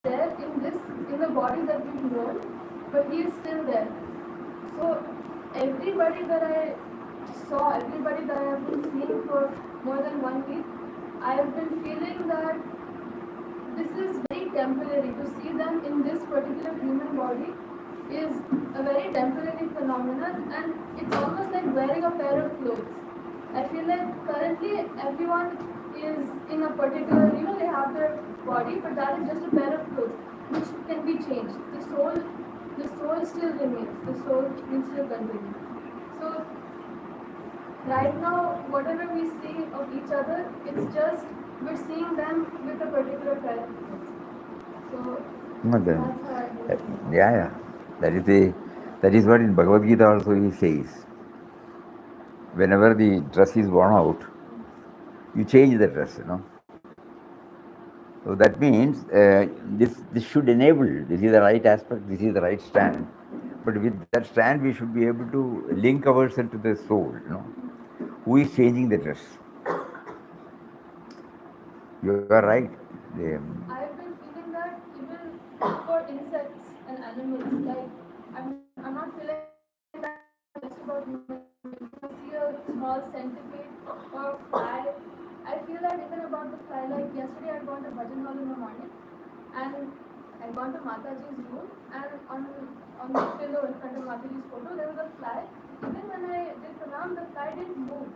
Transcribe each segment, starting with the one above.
there in the body that we've known, but he is still there. So everybody that I saw, everybody that I have been seeing for more than 1 week, I have been feeling that this is very temporary. To see them in this particular human body is a very temporary phenomenon, and it's almost like wearing a pair of clothes. I feel like currently everyone is in a particular, they have their body, but that is just a pair of clothes which can be changed. The soul still remains. The soul will still continue. So right now, whatever we see of each other, it's just we're seeing them with a particular pair of clothes. So No, then, that's how I feel. yeah. That is what in Bhagavad Gita also he says. Whenever the dress is worn out, you change the dress. So that means this should enable. This is the right aspect. This is the right stand. But with that stand, we should be able to link ourselves to the soul. Who is changing the dress? You are right. I've been feeling that even for insects and animals. Like I'm not feeling that just about humans. If I see a small centipede or fly, I feel that even about the fly. Like yesterday, I'd gone to Bhajan Hall in the morning, and I'd gone to Mataji's room, and on the pillow in front of Mataji's photo, there was a fly. Even when I did pranam, the fly didn't move.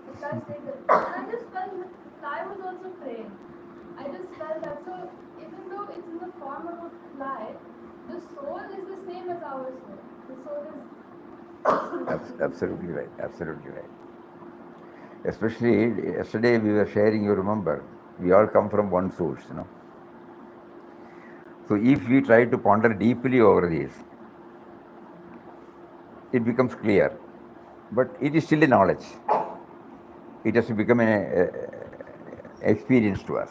The fly stayed there, and I just felt the fly was also praying. I just felt that. So even though it's in the form of a fly, the soul is the same as our soul. The soul is Absolutely right. Absolutely right. Especially yesterday we were sharing. You remember, we all come from one source. So if we try to ponder deeply over this, it becomes clear. But it is still a knowledge. It has to become an experience to us.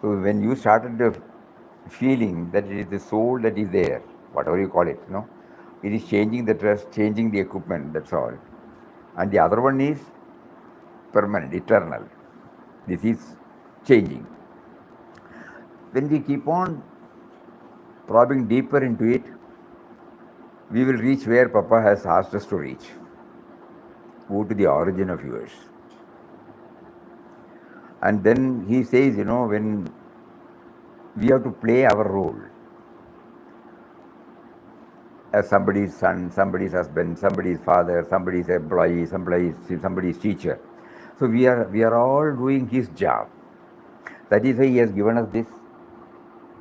So when you started the feeling that it is the soul that is there, whatever you call it, it is changing the dress, changing the equipment, that's all. And the other one is permanent, eternal. This is changing. When we keep on probing deeper into it, we will reach where Papa has asked us to reach. Go to the origin of yours. And then he says, when we have to play our role as somebody's son, somebody's husband, somebody's father, somebody's employee, somebody's teacher. So we are all doing his job. That is why he has given us this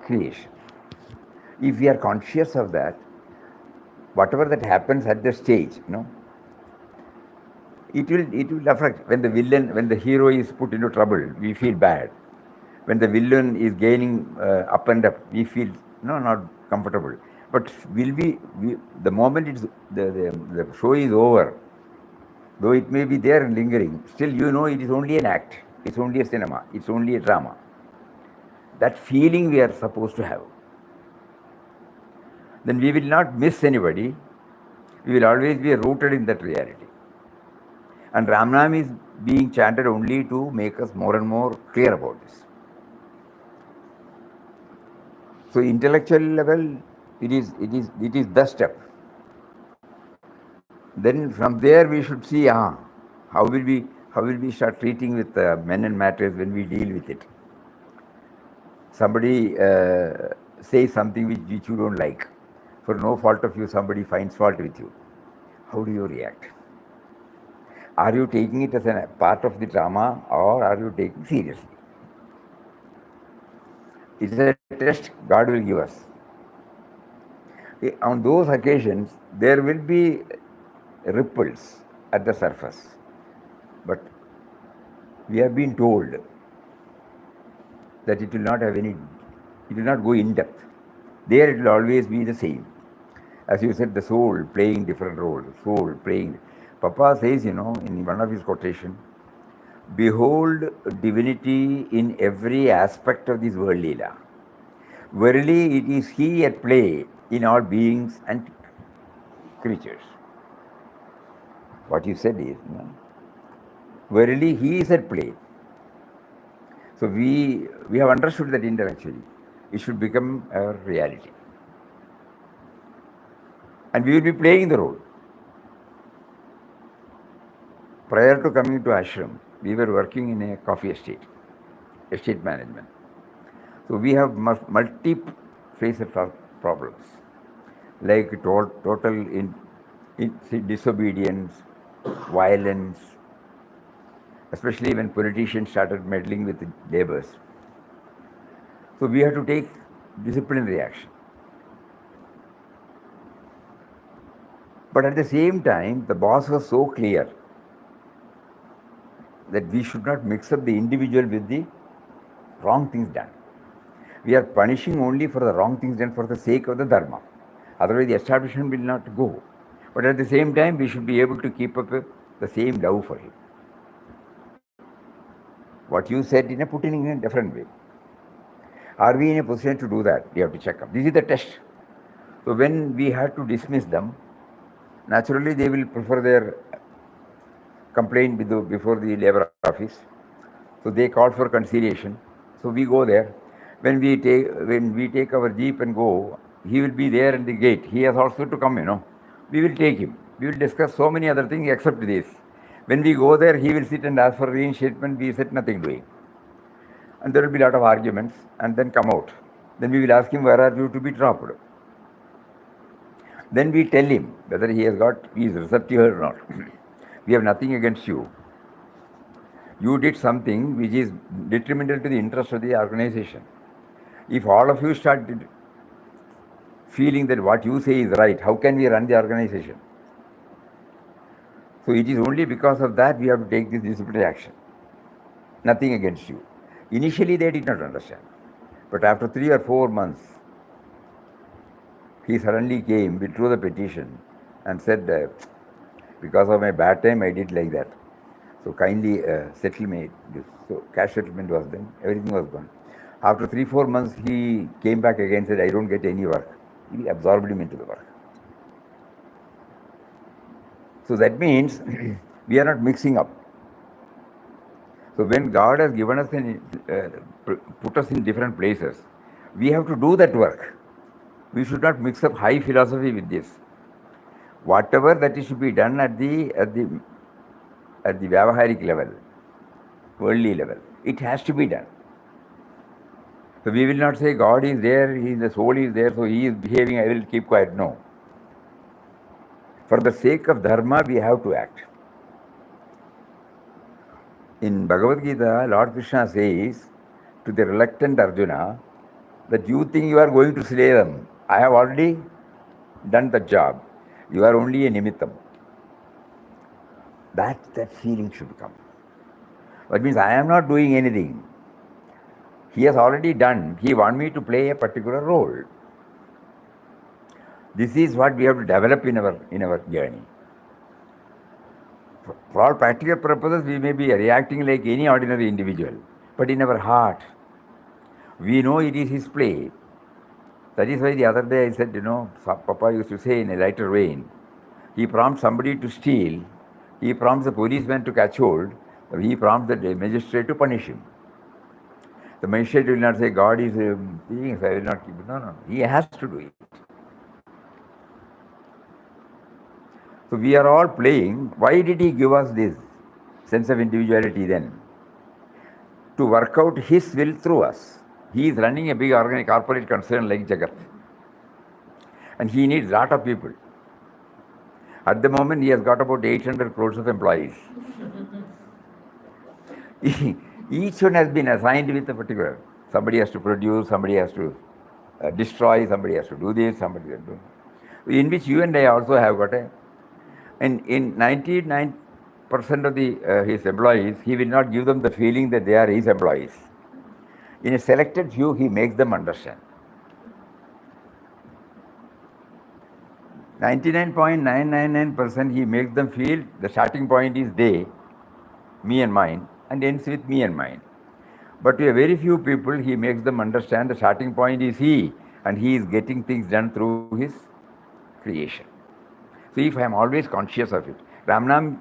creation. If we are conscious of that, whatever that happens at the stage, it will affect. When the hero is put into trouble, we feel bad. When the villain is gaining up and up, we feel not comfortable. But the moment the show is over, though it may be there and lingering, still it is only an act. It's only a cinema. It's only a drama. That feeling we are supposed to have. Then we will not miss anybody. We will always be rooted in that reality. And Ramnam is being chanted only to make us more and more clear about this. So intellectual level, it is the step. Then from there we should see how will we start treating with men and matters when we deal with it. Somebody says something which you don't like. For no fault of you, somebody finds fault with you. How do you react? Are you taking it as a part of the drama, or are you taking it seriously? It's a test God will give us. On those occasions, there will be ripples at the surface. But we have been told that it will not go in depth. There it will always be the same. As you said, the soul playing different roles, Papa says, in one of his quotation, behold divinity in every aspect of this world Leela. Verily it is he at play in all beings and creatures. What you said is, verily he is at play. So we have understood that intellectually. It should become a reality. And we will be playing the role. Prior to coming to ashram, we were working in a coffee estate management. So we have multi-facet problems, like total disobedience, violence, especially when politicians started meddling with the labours. So we had to take disciplinary action. But at the same time, the boss was so clear that we should not mix up the individual with the wrong things done. We are punishing only for the wrong things done for the sake of the dharma. Otherwise, the establishment will not go. But at the same time, we should be able to keep up the same love for him. What you said put in a different way. Are we in a position to do that? We have to check up. This is the test. So when we had to dismiss them, naturally they will prefer their complaint before the labor office. So they called for conciliation. So we go there. When we take our jeep and go, he will be there in the gate. He has also to come, We will take him. We will discuss so many other things except this. When we go there, he will sit and ask for reinstatement. We said nothing doing. And there will be a lot of arguments and then come out. Then we will ask him, where are you to be dropped? Then we tell him whether he is receptive or not. We have nothing against you. You did something which is detrimental to the interest of the organization. If all of you start feeling that what you say is right, how can we run the organization? So it is only because of that we have to take this disciplinary action. Nothing against you. Initially they did not understand. But after 3 or 4 months, he suddenly came, withdrew the petition and said, because of my bad time I did like that. So kindly settle me. So cash settlement was done, everything was gone. After 3-4 months, he came back again and said, I don't get any work. He absorbed him into the work. So that means we are not mixing up. So when God has given us put us in different places, we have to do that work. We should not mix up high philosophy with this. Whatever that should be done at the Vyavaharic level, worldly level, it has to be done. So we will not say God is there, the soul is there, so he is behaving, I will keep quiet. No. For the sake of dharma, we have to act. In Bhagavad Gita, Lord Krishna says to the reluctant Arjuna that you think you are going to slay them. I have already done the job. You are only a nimittam. That feeling should come. That means I am not doing anything. He has already done. He wants me to play a particular role. This is what we have to develop in our journey. For all practical purposes, we may be reacting like any ordinary individual. But in our heart, we know it is his play. That is why the other day I said, Papa used to say in a lighter vein, he prompts somebody to steal, he prompts the policeman to catch hold, he prompts the magistrate to punish him. The magistrate will not say, God is thinking, I will not keep it. No. He has to do it. So we are all playing. Why did he give us this sense of individuality then? To work out his will through us. He is running a big corporate concern like Jagat. And he needs a lot of people. At the moment, he has got about 800 crores of employees. Each one has been assigned with a particular. Somebody has to produce, somebody has to destroy, somebody has to do this, somebody has to do. In which you and I also have got a. And in 99% of his employees, he will not give them the feeling that they are his employees. In a selected few, he makes them understand. 99.999% he makes them feel the starting point is they, me and mine, and ends with me and mine. But to a very few people, he makes them understand the starting point is he, and he is getting things done through his creation. So if I am always conscious of it, Ramnam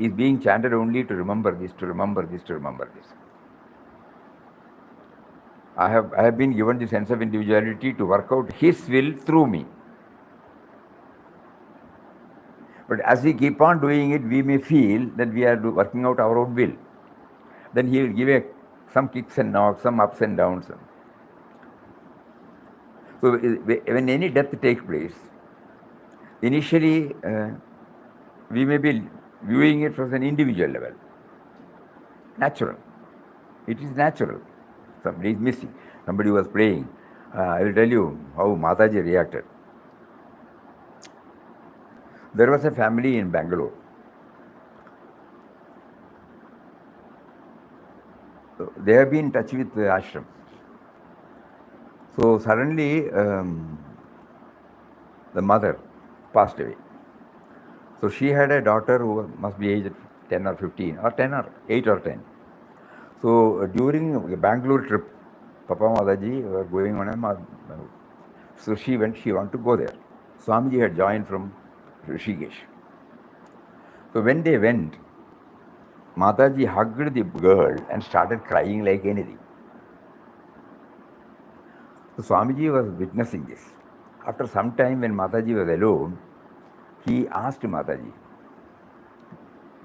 is being chanted only to remember this, to remember this, to remember this. I have been given the sense of individuality to work out His will through me. But as we keep on doing it, we may feel that we are working out our own will. Then He will give some kicks and knocks, some ups and downs. So when any death takes place, initially we may be viewing it from an individual level. Natural. It is natural. Somebody is missing. Somebody was praying. I will tell you how Mataji reacted. There was a family in Bangalore. They have been in touch with the ashram. So suddenly the mother passed away. So she had a daughter who must be aged 10 or 15 or 10 or 8 or 10. So during the Bangalore trip, Papa Mataji were going on a so she wanted to go there. Swamiji had joined from Rishikesh. So when they went, Mataji hugged the girl and started crying like anything. So Swamiji was witnessing this. After some time, when Mataji was alone, he asked Mataji,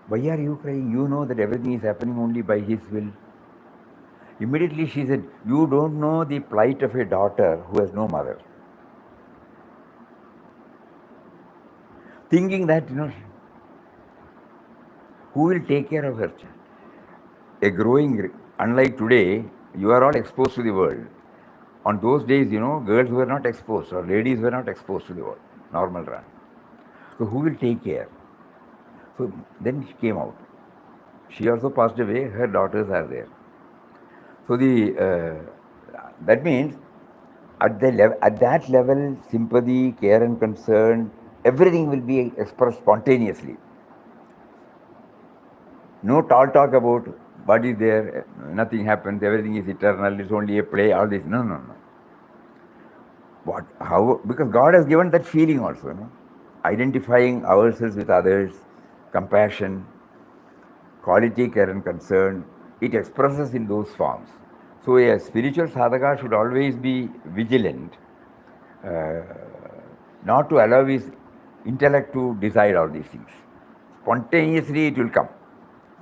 "Why are you crying? You know that everything is happening only by His will." Immediately she said, "You don't know the plight of a daughter who has no mother." Thinking that, who will take care of her child? Unlike today, you are all exposed to the world. On those days, girls were not exposed or ladies were not exposed to the world, normal run. So who will take care? So then she came out. She also passed away, her daughters are there. So that means at that level, sympathy, care and concern, everything will be expressed spontaneously. No talk about what is there, nothing happens, everything is eternal, it's only a play, all this. No. Because God has given that feeling also, identifying ourselves with others, compassion, quality, care and concern, it expresses in those forms. So a spiritual sadhaka should always be vigilant, not to allow his intellect to decide all these things. Spontaneously it will come,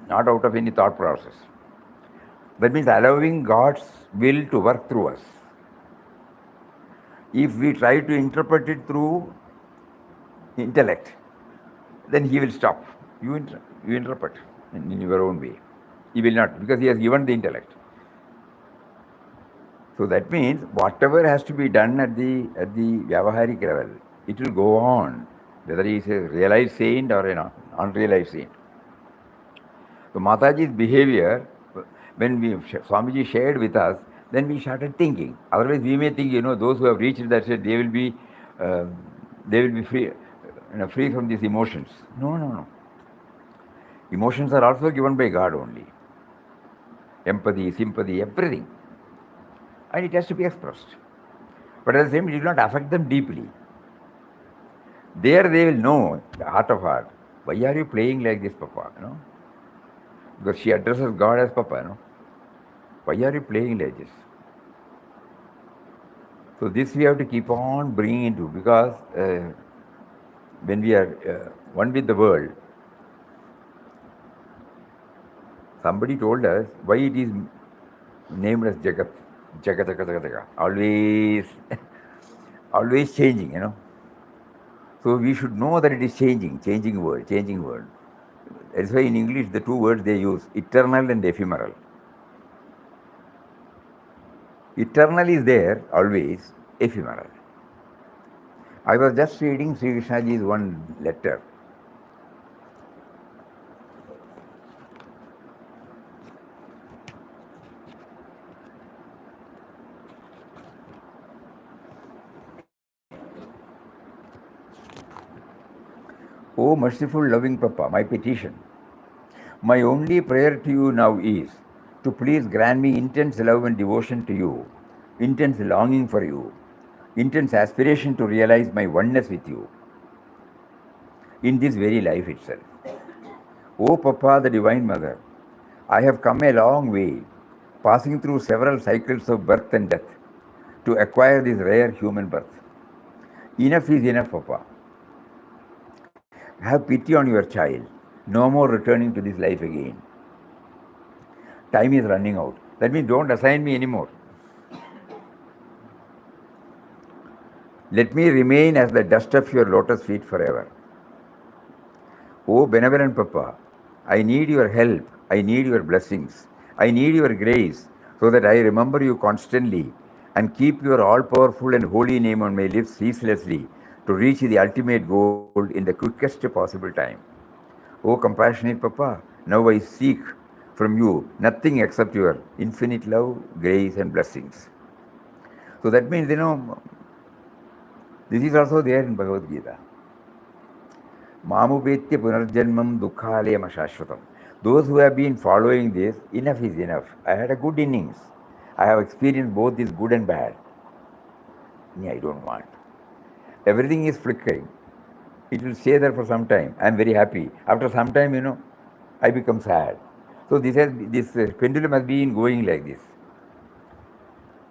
not out of any thought process. That means allowing God's will to work through us. If we try to interpret it through intellect, then He will stop. You interpret in your own way. He will not, because He has given the intellect. So that means whatever has to be done at the Vyavaharik level, it will go on, whether he is a realized saint or an unrealized saint. So Mataji's behavior, when Swamiji shared with us, then we started thinking. Otherwise, we may think, those who have reached that state, they will be free, free from these emotions. No. Emotions are also given by God only. Empathy, sympathy, everything. And it has to be expressed. But at the same time, it will not affect them deeply. There they will know, the heart of heart, why are you playing like this, Papa? Because she addresses God as Papa. Why are you playing like this? So this we have to keep on bringing into, because when we are one with the world, somebody told us why it is named as Jagat, Jagat, always changing, So we should know that it is changing world. That's why in English the two words they use, eternal and ephemeral. Eternal is there always, ephemeral. I was just reading Sri Krishnaji's one letter. O merciful, loving Papa, my petition. My only prayer to you now is to please grant me intense love and devotion to you, intense longing for you, intense aspiration to realize my oneness with you in this very life itself. O Papa, the Divine Mother, I have come a long way passing through several cycles of birth and death to acquire this rare human birth. Enough is enough, Papa. Have pity on your child. No more returning to this life again. Time is running out. That means don't assign me anymore. Let me remain as the dust of your lotus feet forever. Oh, benevolent Papa, I need your help. I need your blessings. I need your grace so that I remember you constantly and keep your all powerful and holy name on my lips ceaselessly to reach the ultimate goal in the quickest possible time. Oh, compassionate Papa, now I seek from you nothing except your infinite love, grace, and blessings. So that means, this is also there in Bhagavad Gita. Mamupetya punarjanmam dukhalayam ashashvatam. Those who have been following this, enough is enough. I had a good innings. I have experienced both this good and bad. I don't want. Everything is flickering. It will stay there for some time. I am very happy. After some time, I become sad. So this pendulum has been going like this.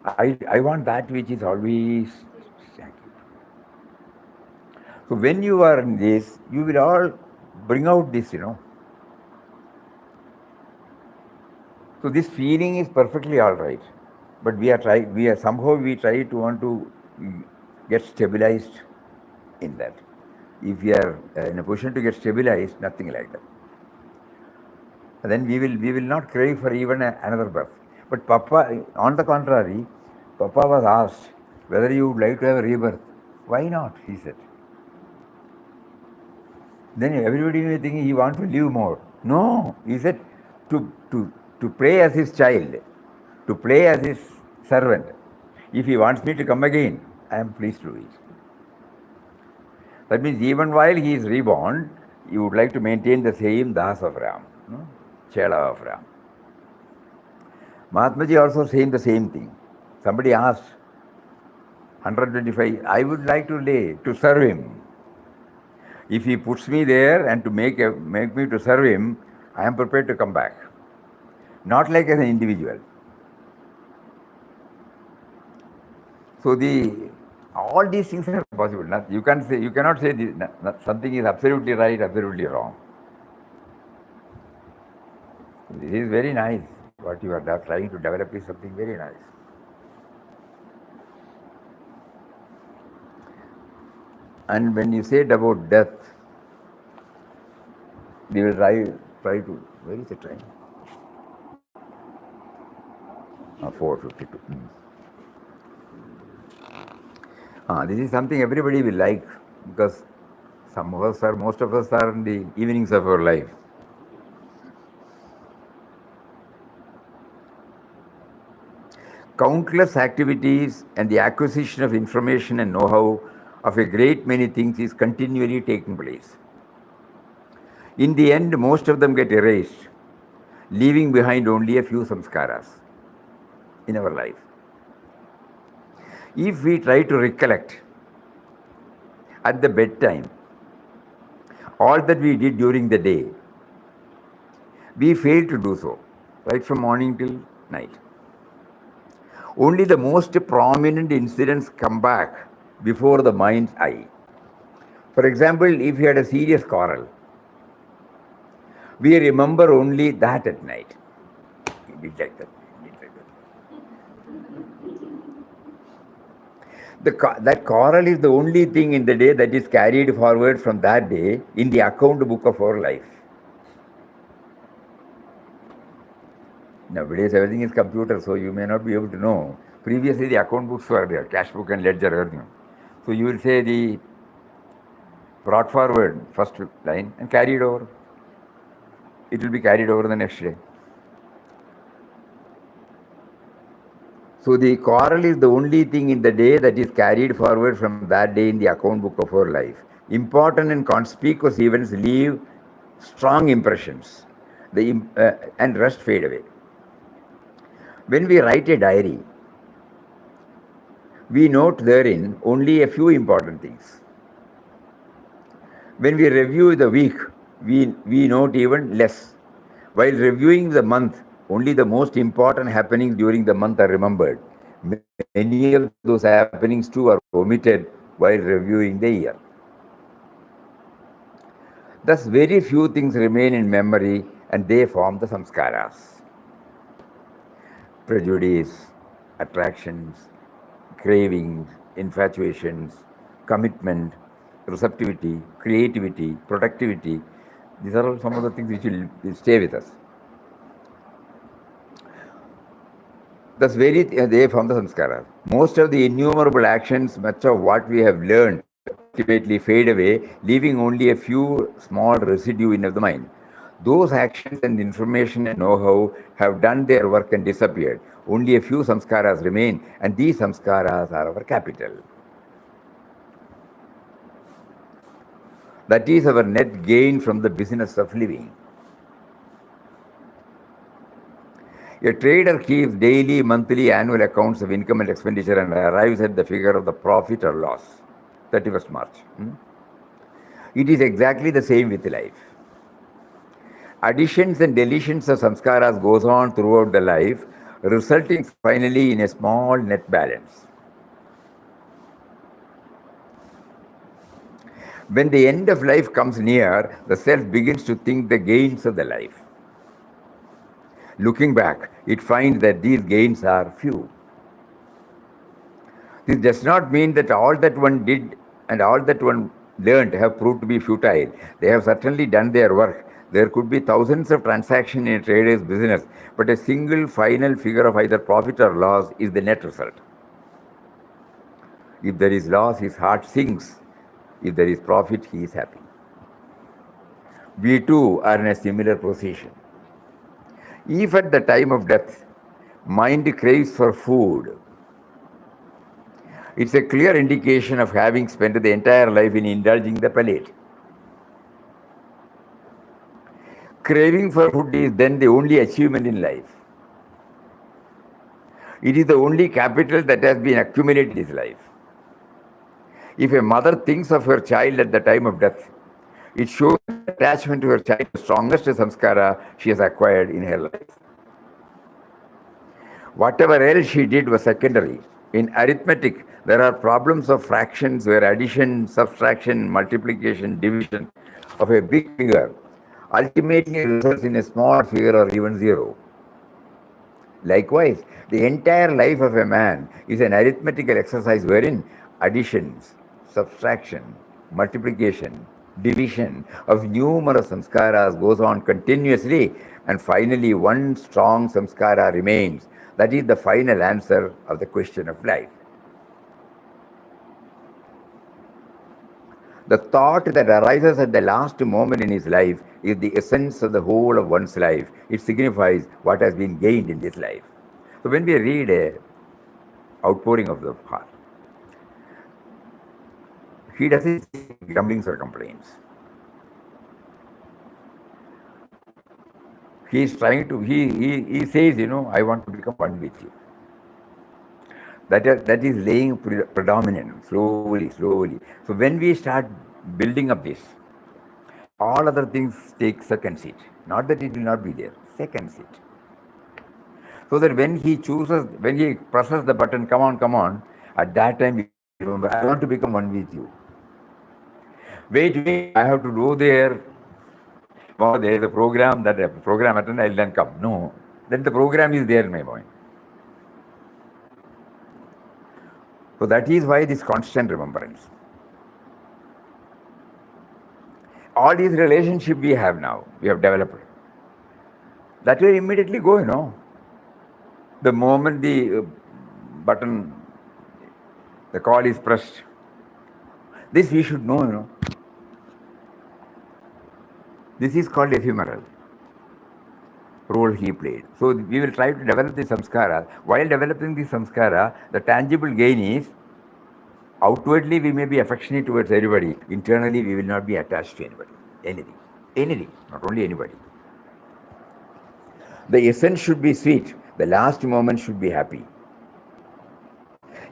I want that which is always. So when you are in this, you will all bring out this, So this feeling is perfectly all right. But we try to want to get stabilized in that. If we are in a position to get stabilized, nothing like that. And then we will not crave for even another birth. But Papa, on the contrary, Papa was asked whether you would like to have a rebirth. Why not? He said. Then everybody may think he wants to live more. No, he said to play as his child, to play as his servant. If he wants me to come again, I am pleased to do it. That means even while he is reborn, you would like to maintain the same Das of Ram, Chela of Ram. Mahatmaji also saying the same thing. Somebody asked, 125, I would like to serve him. If he puts me there and to make me to serve him, I am prepared to come back. Not like as an individual. So all these things are possible. You cannot say something is absolutely right, absolutely wrong. This is very nice. What you are trying to develop is something very nice. And when you said about death, we will try to. Where is the train? 4:52. This is something everybody will like because most of us are in the evenings of our life. Countless activities and the acquisition of information and know-how of a great many things is continually taking place. In the end, most of them get erased, leaving behind only a few samskaras in our life. If we try to recollect at the bedtime all that we did during the day, we fail to do so, right from morning till night. Only the most prominent incidents come back before the mind's eye. For example, if we had a serious quarrel, we remember only that at night. He did like that. That quarrel is the only thing in the day that is carried forward from that day in the account book of our life. Nowadays everything is computer, so you may not be able to know. Previously the account books were there, cash book and ledger, everything. So you will say the brought forward first line and carried over. It will be carried over the next day. So the quarrel is the only thing in the day that is carried forward from that day in the account book of our life. Important and conspicuous events leave strong impressions and rest fade away. When we write a diary, we note therein only a few important things. When we review the week, we note even less. While reviewing the month, Only the most important happenings during the month are remembered. Many of those happenings too are omitted while reviewing the year. Thus, very few things remain in memory and they form the samskaras. Prejudice, attractions, cravings, infatuations, commitment, receptivity, creativity, productivity. These are all some of the things which will stay with us. Thus, they form the samskaras. Most of the innumerable actions, much of what we have learned, ultimately fade away, leaving only a few small residue in the mind. Those actions and information and know-how have done their work and disappeared. Only a few samskaras remain, and these samskaras are our capital. That is our net gain from the business of living. A trader keeps daily, monthly, annual accounts of income and expenditure and arrives at the figure of the profit or loss. 31st March. It is exactly the same with life. Additions and deletions of samskaras goes on throughout the life, resulting finally in a small net balance. When the end of life comes near, the self begins to think the gains of the life. Looking back, it finds that these gains are few. This does not mean that all that one did and all that one learned have proved to be futile. They have certainly done their work. There could be thousands of transactions in a trader's business, but a single final figure of either profit or loss is the net result. If there is loss, his heart sinks. If there is profit, he is happy. We too are in a similar position. If at the time of death, mind craves for food, it's a clear indication of having spent the entire life in indulging the palate. Craving for food is then the only achievement in life. It is the only capital that has been accumulated in his life. If a mother thinks of her child at the time of death, it shows attachment to her child, the strongest samskara she has acquired in her life. Whatever else she did was secondary. In arithmetic, there are problems of fractions where addition, subtraction, multiplication, division of a big figure ultimately results in a small figure or even zero. Likewise, the entire life of a man is an arithmetical exercise wherein additions, subtraction, multiplication, division of numerous samskaras goes on continuously, and finally one strong samskara remains. That is the final answer of the question of life. The thought that arises at the last moment in his life is the essence of the whole of one's life. It signifies what has been gained in this life. So when we read a outpouring of the heart, he doesn't say grumblings or complaints. He is trying to, he says, I want to become one with you. That is laying predominant, slowly. So when we start building up this, all other things take second seat. Not that it will not be there, second seat. So that when he presses the button, come on, at that time, remember, I want to become one with you. Wait, I have to go there. Oh, there is a program, that program attend, I'll then come. No, then the program is there in my mind. So that is why this constant remembrance. All these relationships we have now, we have developed. That will immediately go, The moment the button, the call is pressed. This we should know, This is called ephemeral role he played. So we will try to develop the samskara. While developing the samskara, the tangible gain is outwardly we may be affectionate towards everybody. Internally we will not be attached to anybody. Anything, not only anybody. The essence should be sweet. The last moment should be happy.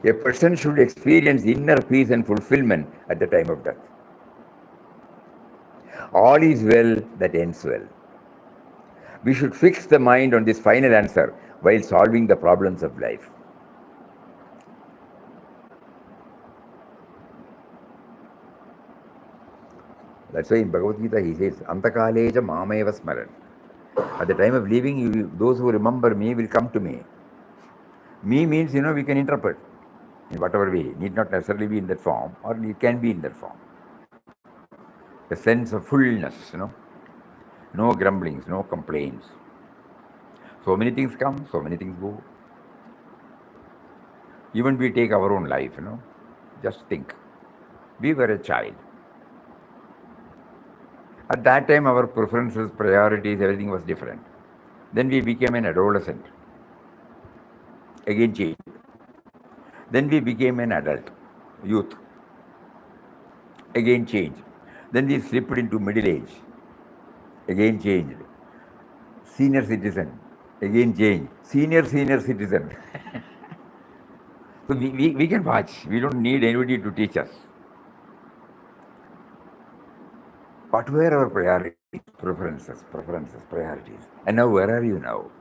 A person should experience inner peace and fulfillment at the time of death. All is well that ends well. We should fix the mind on this final answer while solving the problems of life. That's why in Bhagavad Gita he says, Antakaleja Mameva Smaran. At the time of leaving, those who remember me will come to me. Me means, we can interpret in whatever way. It need not necessarily be in that form, or it can be in that form. A sense of fullness, no grumblings, no complaints. So many things come, so many things go. Even we take our own life, just think. We were a child. At that time, our preferences, priorities, everything was different. Then we became an adolescent. Again changed. Then we became an adult, youth. Again changed. Then we slipped into middle age. Again changed. Senior citizen. Again changed. Senior citizen. So we can watch. We don't need anybody to teach us. What were our priorities, preferences, priorities? And now where are you now?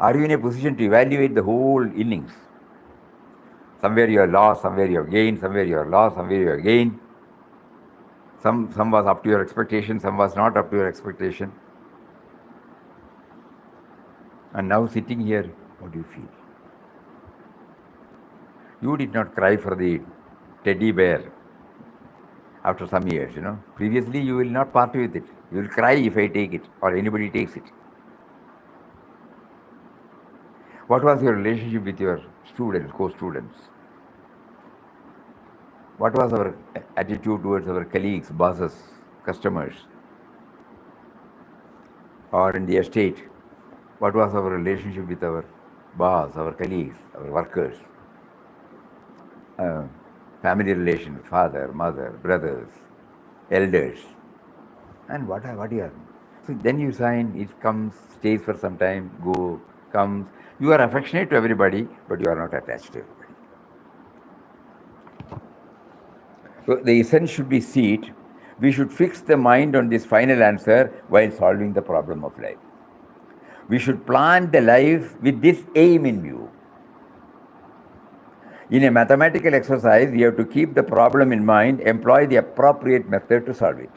Are you in a position to evaluate the whole innings? Somewhere you are lost, somewhere you have gained, somewhere you are lost, somewhere you have gained. Some was up to your expectation, some was not up to your expectation. And now sitting here, what do you feel? You did not cry for the teddy bear after some years, Previously, you will not part with it. You will cry if I take it or anybody takes it. What was your relationship with your students, co-students? What was our attitude towards our colleagues, bosses, customers? Or in the estate, what was our relationship with our boss, our colleagues, our workers? Family relations, father, mother, brothers, elders. And what you are? So then you sign, it comes, stays for some time, go, comes. You are affectionate to everybody, but you are not attached to everybody. So the essence should be seat. We should fix the mind on this final answer while solving the problem of life. We should plan the life with this aim in view. In a mathematical exercise, we have to keep the problem in mind, employ the appropriate method to solve it.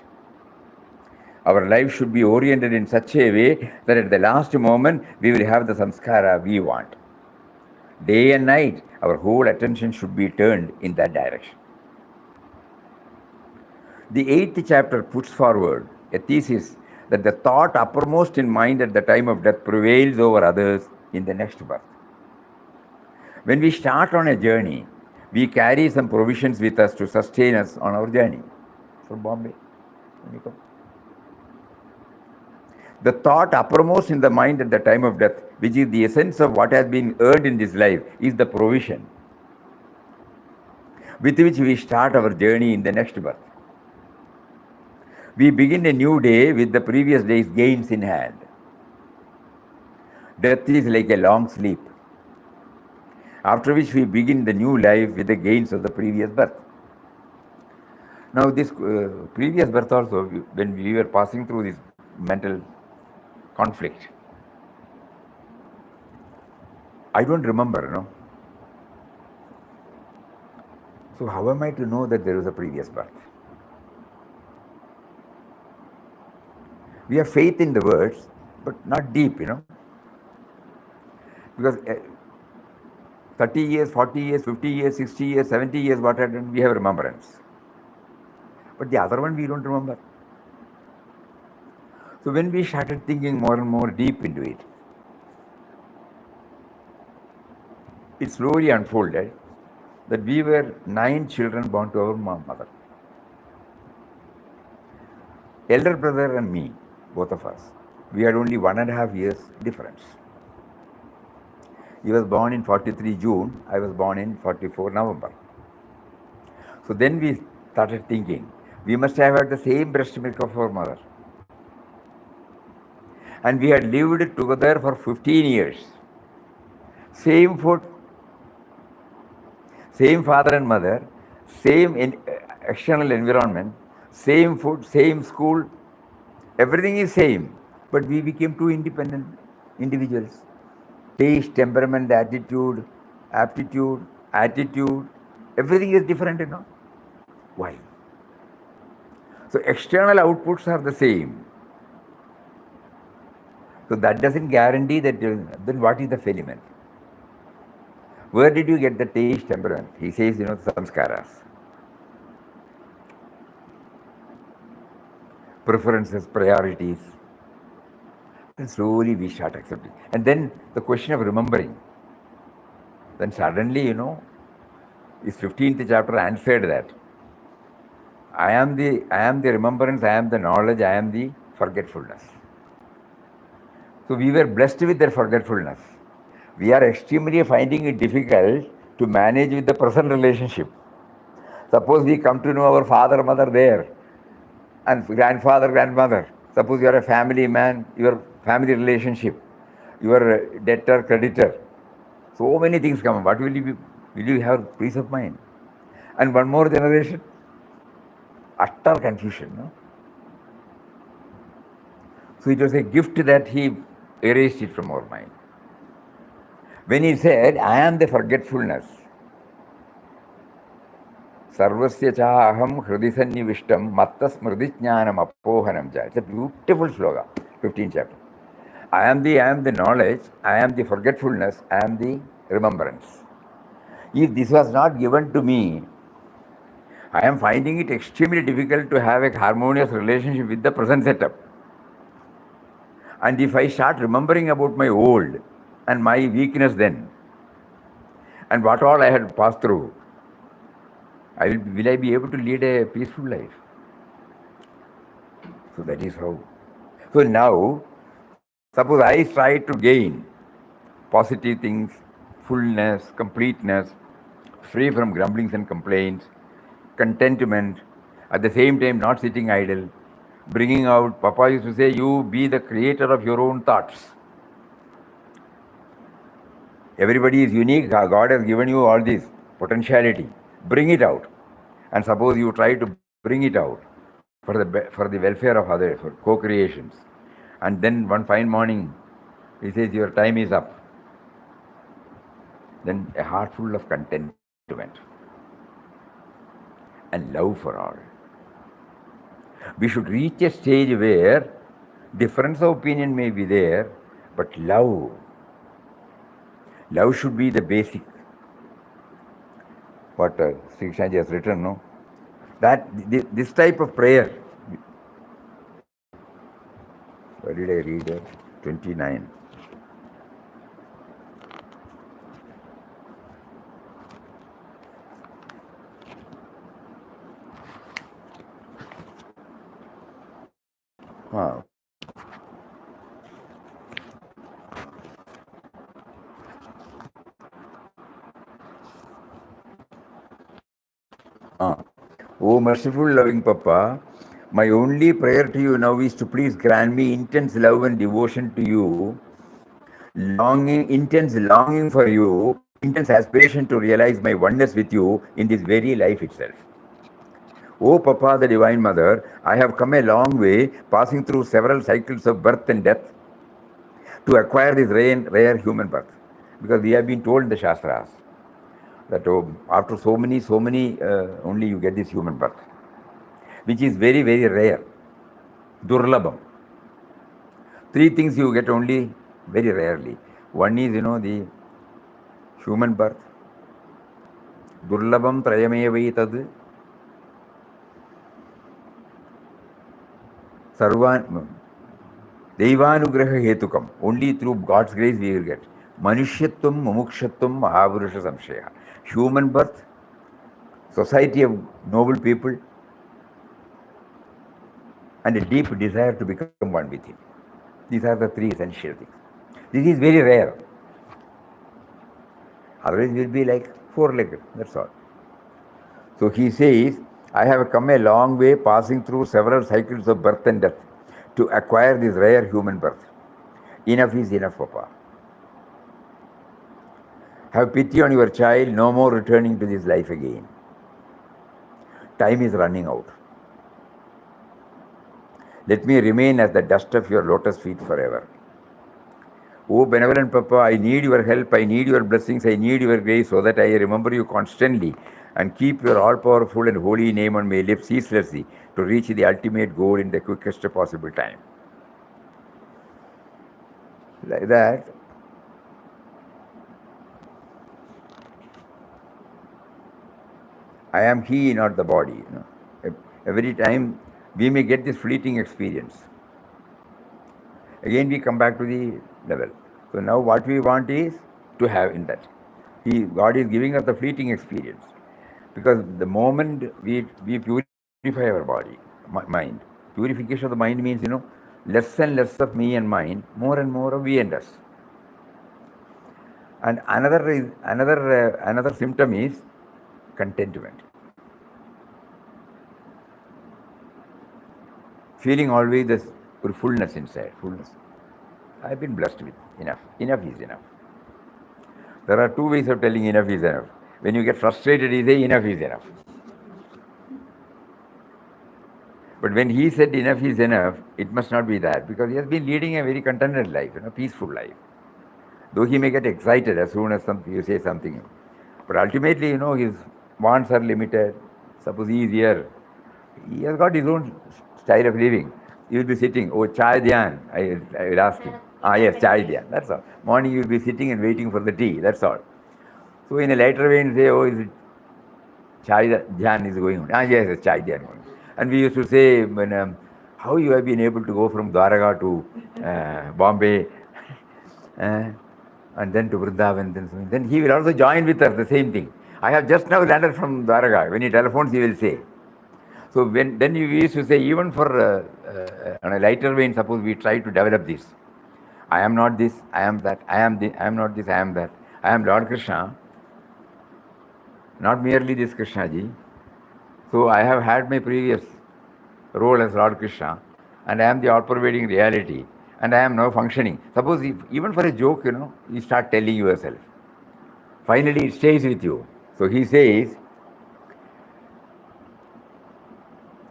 Our life should be oriented in such a way that at the last moment, we will have the samskara we want. Day and night, our whole attention should be turned in that direction. The 8th chapter puts forward a thesis that the thought uppermost in mind at the time of death prevails over others in the next birth. When we start on a journey, we carry some provisions with us to sustain us on our journey. From Bombay, when you come. The thought uppermost in the mind at the time of death, which is the essence of what has been earned in this life, is the provision with which we start our journey in the next birth. We begin a new day with the previous day's gains in hand. Death is like a long sleep, after which we begin the new life with the gains of the previous birth. Now this previous birth also, when we were passing through this mental conflict, I don't remember, So how am I to know that there was a previous birth? We have faith in the words, but not deep, Because 30 years, 40 years, 50 years, 60 years, 70 years, what had done, we have remembrance. But the other one, we don't remember. So when we started thinking more and more deep into it, it slowly unfolded that we were 9 children born to our mother. Elder brother and me, both of us, we had only 1.5 years difference. He was born in 43 June, I was born in 44 November. So then we started thinking, we must have had the same breast milk of our mother. And we had lived together for 15 years. Same food, same father and mother, same external environment, same food, same school, everything is same. But we became two independent individuals. Taste, temperament, attitude, aptitude, attitude, everything is different, Why? So external outputs are the same. So that doesn't guarantee that, then what is the filament? Where did you get the taste, temperament? He says, samskaras. Preferences, priorities. Then slowly we start accepting. And then the question of remembering. Then suddenly, his 15th chapter answered that. I am the remembrance, I am the knowledge, I am the forgetfulness. So we were blessed with their forgetfulness. We are extremely finding it difficult to manage with the present relationship. Suppose we come to know our father, mother there, and grandfather, grandmother. Suppose you are a family man, your family relationship, your debtor, creditor. So many things come. What will you be? Will you have peace of mind? And one more generation, utter confusion. No? So it was a gift that he erased it from our mind. When he said, I am the forgetfulness, Sarvasya cha aham hridisannivishtam matta smridijnanam apohanam cha. It's a beautiful sloga, 15th chapter. I am the knowledge, I am the forgetfulness, I am the remembrance. If this was not given to me, I am finding it extremely difficult to have a harmonious relationship with the present setup. And if I start remembering about my old and my weakness then, and what all I had passed through, will I be able to lead a peaceful life? So that is how. So now, suppose I try to gain positive things, fullness, completeness, free from grumblings and complaints, contentment, at the same time not sitting idle, bringing out, Papa used to say, you be the creator of your own thoughts. Everybody is unique. God has given you all this potentiality. Bring it out. And suppose you try to bring it out for the welfare of others, for co-creations. And then one fine morning, he says, your time is up. Then a heart full of contentment and love for all. We should reach a stage where difference of opinion may be there, but love should be the basic. What Sri Shanji has written, no? That this type of prayer. Where did I read it? 29. Oh, merciful, loving Papa, my only prayer to you now is to please grant me intense love and devotion to you, intense longing for you, intense aspiration to realize my oneness with you in this very life itself. Oh, Papa, the Divine Mother, I have come a long way, passing through several cycles of birth and death to acquire this rare human birth. Because we have been told in the Shastras that after so many, only you get this human birth, which is very, very rare. Durlabham. Three things you get only very rarely. One is, the human birth. Durlabham trayamevaitad. Sarvan Devanugraha hetukam. Only through God's grace we will get. Manushyatvam, Mumukshatvam, Mahavurusha Samshaya. Human birth, society of noble people, and a deep desire to become one with Him. These are the three essential things. This is very rare. Otherwise, we'll be like four-legged, that's all. So he says, I have come a long way passing through several cycles of birth and death to acquire this rare human birth. Enough is enough, Papa. Have pity on your child, no more returning to this life again. Time is running out. Let me remain as the dust of your lotus feet forever. O benevolent Papa, I need your help, I need your blessings, I need your grace so that I remember you constantly and keep your all powerful and holy name on my lips ceaselessly to reach the ultimate goal in the quickest possible time. Like that, I am He, not the body. Every time we may get this fleeting experience. Again, we come back to the level. So now, what we want is to have in that. God is giving us the fleeting experience because the moment we purify our body, mind, purification of the mind means less and less of me and mine, more and more of we and us. And another symptom is contentment. Feeling always this fullness inside, fullness. I've been blessed with enough. Enough is enough. There are two ways of telling enough is enough. When you get frustrated, you say enough is enough. But when he said enough is enough, it must not be that because he has been leading a very contented life, peaceful life. Though he may get excited as soon as you say something. But ultimately, his wants are limited. Suppose he is here. He has got his own style of living. He will be sitting, oh, chai dhyan. I will ask him. Yes, chai dhyan. That's all. Morning you will be sitting and waiting for the tea. That's all. So in a later vein, say, oh, is it chai dhyan is going on? Yes, it's chai dhyan going. And we used to say, how you have been able to go from Dwaraka to Bombay and then to Vrindavan. Then he will also join with us, the same thing. I have just now landed from Dwaraka. When he telephones, he will say. So then you used to say, even for on a lighter vein, suppose we try to develop this. I am not this, I am that, I am not this, I am that. I am Lord Krishna, not merely this Krishna ji. So I have had my previous role as Lord Krishna, and I am the all-pervading reality, and I am now functioning. Suppose even for a joke, you start telling yourself. Finally, it stays with you. So he says,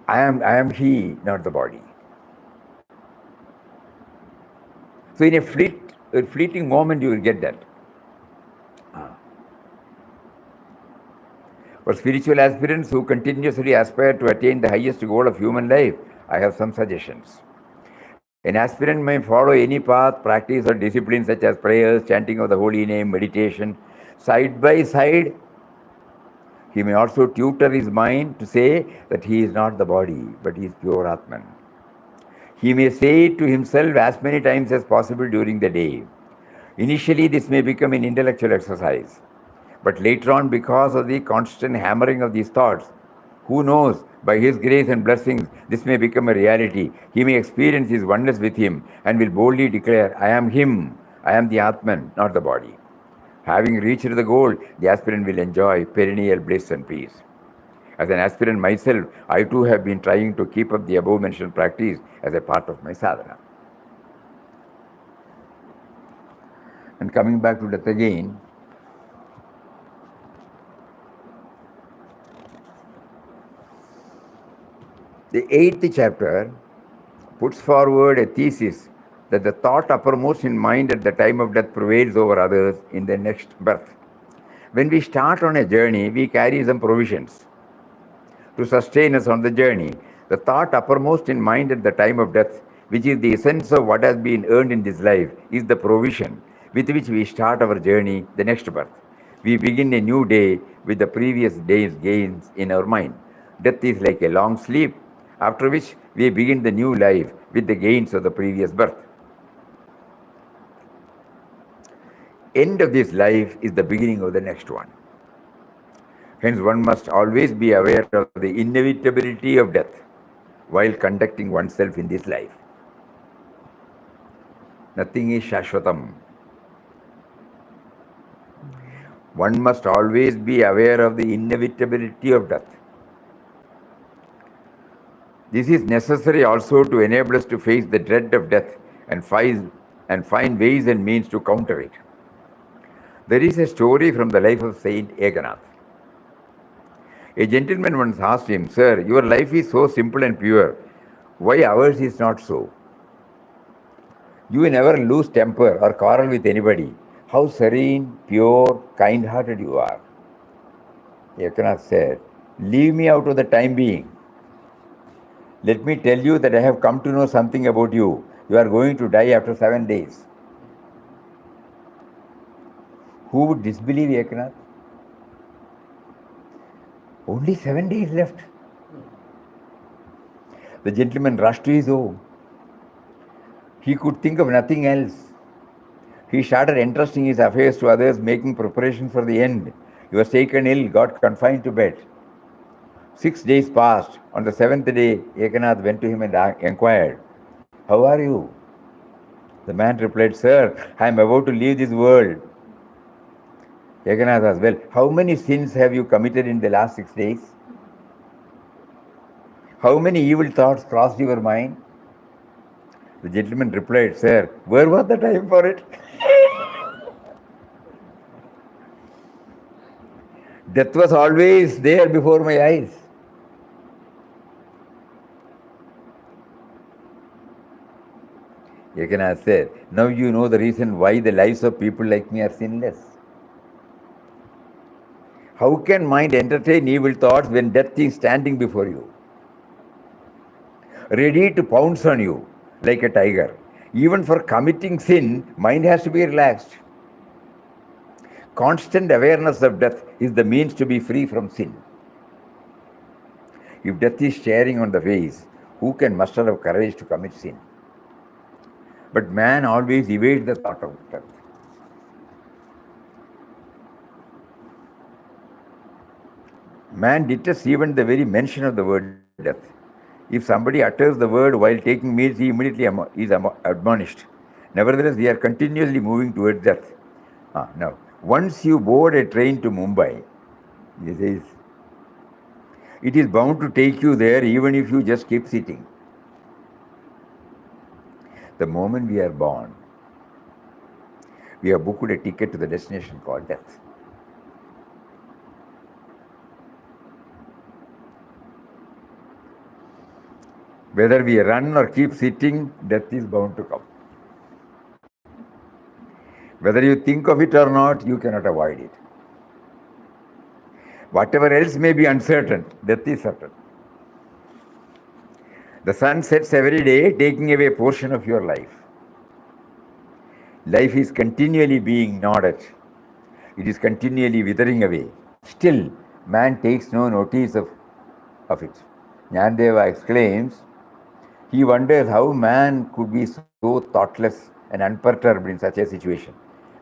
I am He, not the body. So in a fleeting moment, you will get that. For spiritual aspirants who continuously aspire to attain the highest goal of human life, I have some suggestions. An aspirant may follow any path, practice, or discipline such as prayers, chanting of the holy name, meditation. Side by side, he may also tutor his mind to say that he is not the body, but he is pure Atman. He may say it to himself as many times as possible during the day. Initially, this may become an intellectual exercise. But later on, because of the constant hammering of these thoughts, who knows, by His grace and blessings, this may become a reality. He may experience His oneness with Him and will boldly declare, I am Him, I am the Atman, not the body. Having reached the goal, the aspirant will enjoy perennial bliss and peace. As an aspirant myself, I too have been trying to keep up the above-mentioned practice as a part of my sadhana. And coming back to death again, the 8th chapter puts forward a thesis that the thought uppermost in mind at the time of death prevails over others in the next birth. When we start on a journey, we carry some provisions to sustain us on the journey. The thought uppermost in mind at the time of death, which is the essence of what has been earned in this life, is the provision with which we start our journey, the next birth. We begin a new day with the previous day's gains in our mind. Death is like a long sleep, after which we begin the new life with the gains of the previous birth. End of this life is the beginning of the next one. Hence, one must always be aware of the inevitability of death while conducting oneself in this life. Nothing is shashvatam. One must always be aware of the inevitability of death. This is necessary also to enable us to face the dread of death and find ways and means to counter it. There is a story from the life of Saint Ekanath. A gentleman once asked him, Sir, your life is so simple and pure. Why ours is not so? You never lose temper or quarrel with anybody. How serene, pure, kind hearted you are. Ekanath said, leave me out of the time being. Let me tell you that I have come to know something about you. You are going to die after 7 days. Who would disbelieve Ekanath? Only 7 days left. The gentleman rushed to his home. He could think of nothing else. He started entrusting his affairs to others, making preparation for the end. He was taken ill, got confined to bed. 6 days passed. On the 7th day, Ekanath went to him and inquired, how are you? The man replied, sir, I am about to leave this world. Ekanath asked, well, how many sins have you committed in the last 6 days? How many evil thoughts crossed your mind? The gentleman replied, sir, where was the time for it? Death was always there before my eyes. Ekanath said, now you know the reason why the lives of people like me are sinless. How can mind entertain evil thoughts when death is standing before you, ready to pounce on you like a tiger? Even for committing sin, mind has to be relaxed. Constant awareness of death is the means to be free from sin. If death is staring on the face, who can muster up courage to commit sin? But man always evades the thought of death. Man detests even the very mention of the word death. If somebody utters the word while taking meals, he immediately is admonished. Nevertheless, we are continuously moving towards death. Now, once you board a train to Mumbai, he says, it is bound to take you there even if you just keep sitting. The moment we are born, we have booked a ticket to the destination called death. Whether we run or keep sitting, death is bound to come. Whether you think of it or not, you cannot avoid it. Whatever else may be uncertain, death is certain. The sun sets every day, taking away a portion of your life. Life is continually being gnawed at. It is continually withering away. Still, man takes no notice of it. Jnanadeva exclaims, he wonders how man could be so thoughtless and unperturbed in such a situation.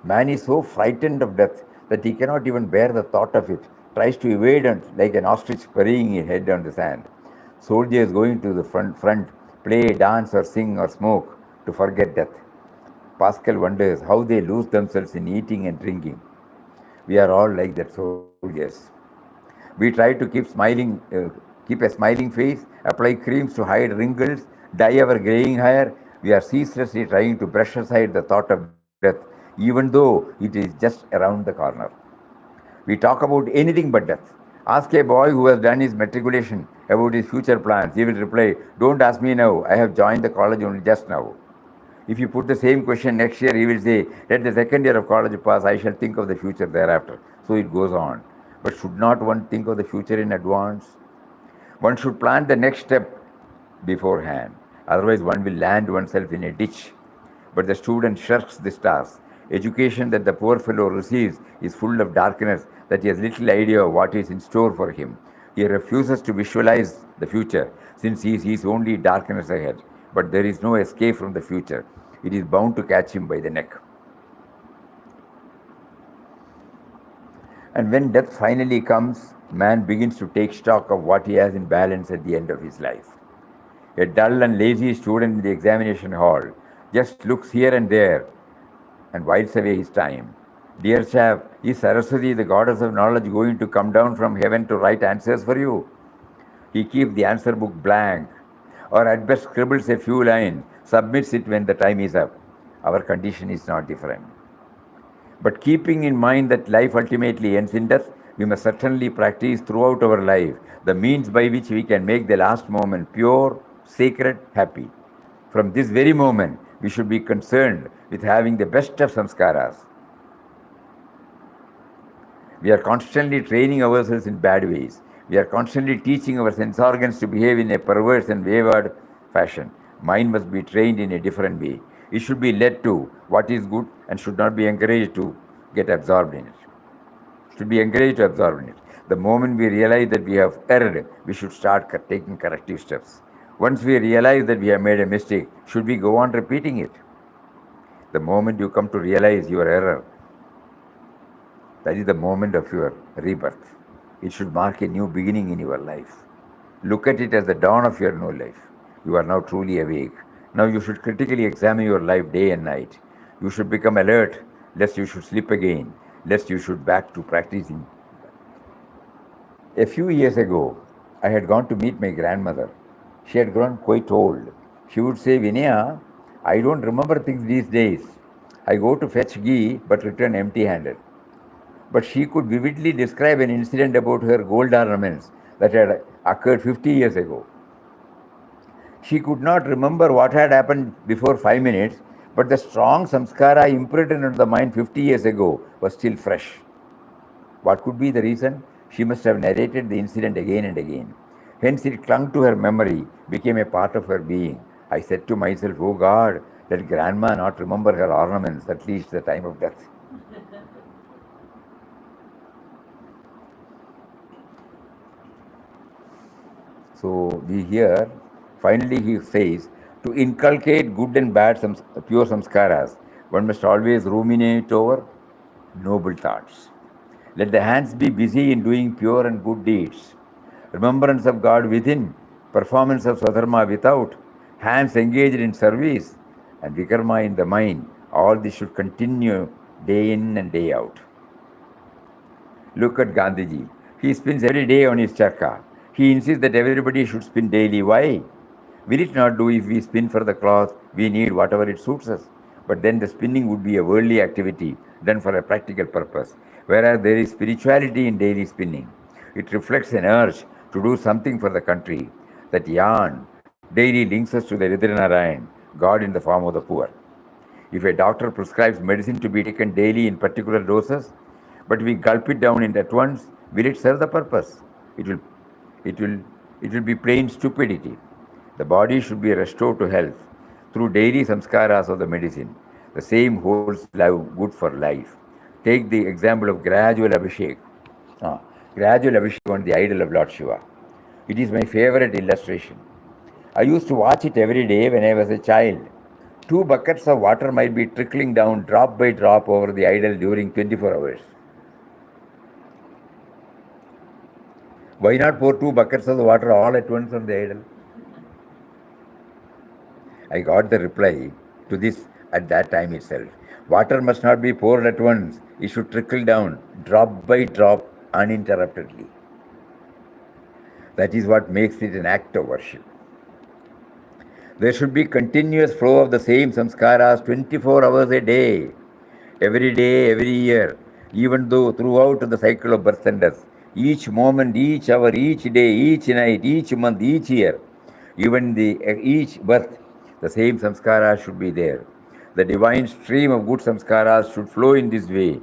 Man is so frightened of death that he cannot even bear the thought of it, tries to evade it like an ostrich burying his head on the sand. Soldiers going to the front play, dance or sing or smoke to forget death. Pascal wonders how they lose themselves in eating and drinking. We are all like that soldiers. We try to keep a smiling face, apply creams to hide wrinkles, dye our graying hair. We are ceaselessly trying to brush aside the thought of death, even though it is just around the corner. We talk about anything but death. Ask a boy who has done his matriculation about his future plans. He will reply, don't ask me now, I have joined the college only just now. If you put the same question next year, he will say, let the second year of college pass, I shall think of the future thereafter. So it goes on. But should not one think of the future in advance? One should plan the next step beforehand. Otherwise, one will land oneself in a ditch. But the student shirks this task. Education that the poor fellow receives is full of darkness that he has little idea of what is in store for him. He refuses to visualize the future since he sees only darkness ahead. But there is no escape from the future. It is bound to catch him by the neck. And when death finally comes, man begins to take stock of what he has in balance at the end of his life. A dull and lazy student in the examination hall just looks here and there and whiles away his time. Dear chap, is Saraswati, the goddess of knowledge, going to come down from heaven to write answers for you? He keeps the answer book blank, or at best scribbles a few lines, submits it when the time is up. Our condition is not different. But keeping in mind that life ultimately ends in death, we must certainly practice throughout our life the means by which we can make the last moment pure, sacred, happy. From this very moment, we should be concerned with having the best of samskaras. We are constantly training ourselves in bad ways. We are constantly teaching our sense organs to behave in a perverse and wayward fashion. Mind must be trained in a different way. It should be led to what is good and should not be encouraged to get absorbed in it. Should be encouraged to absorb in it. The moment we realize that we have erred, we should start taking corrective steps. Once we realize that we have made a mistake, should we go on repeating it? The moment you come to realize your error, that is the moment of your rebirth. It should mark a new beginning in your life. Look at it as the dawn of your new life. You are now truly awake. Now you should critically examine your life day and night. You should become alert, lest you should slip again, lest you should back to practicing. A few years ago, I had gone to meet my grandmother. She had grown quite old. She would say, Vinaya, I don't remember things these days. I go to fetch ghee but return empty handed. But she could vividly describe an incident about her gold ornaments that had occurred 50 years ago. She could not remember what had happened before 5 minutes, but the strong samskara imprinted on the mind 50 years ago was still fresh. What could be the reason? She must have narrated the incident again and again. Hence, it clung to her memory, became a part of her being. I said to myself, oh God, let grandma not remember her ornaments, at least the time of death. So we hear, finally he says, to inculcate good and bad pure samskaras, one must always ruminate over noble thoughts. Let the hands be busy in doing pure and good deeds. Remembrance of God within, performance of swadharma without, hands engaged in service, and vikarma in the mind. All this should continue day in and day out. Look at Gandhiji. He spins every day on his charkha. He insists that everybody should spin daily. Why? Will it not do if we spin for the cloth? We need whatever it suits us. But then the spinning would be a worldly activity done for a practical purpose. Whereas there is spirituality in daily spinning. It reflects an urge to do something for the country. That yarn daily links us to the Ridra Narayan, God in the form of the poor. If a doctor prescribes medicine to be taken daily in particular doses, but we gulp it down at once, will it serve the purpose? It will be plain stupidity. The body should be restored to health through daily samskaras of the medicine. The same holds good for life. Take the example of gradual abhishek. Gradual abhishek on the idol of Lord Shiva. It is my favorite illustration. I used to watch it every day when I was a child. 2 buckets of water might be trickling down drop by drop over the idol during 24 hours. Why not pour 2 buckets of the water all at once on the idol? I got the reply to this at that time itself. Water must not be poured at once. It should trickle down, drop by drop, uninterruptedly. That is what makes it an act of worship. There should be continuous flow of the same samskaras 24 hours a day, every year, even though throughout the cycle of birth and death, each moment, each hour, each day, each night, each month, each year, even each birth, the same samskaras should be there. The divine stream of good samskaras should flow in this way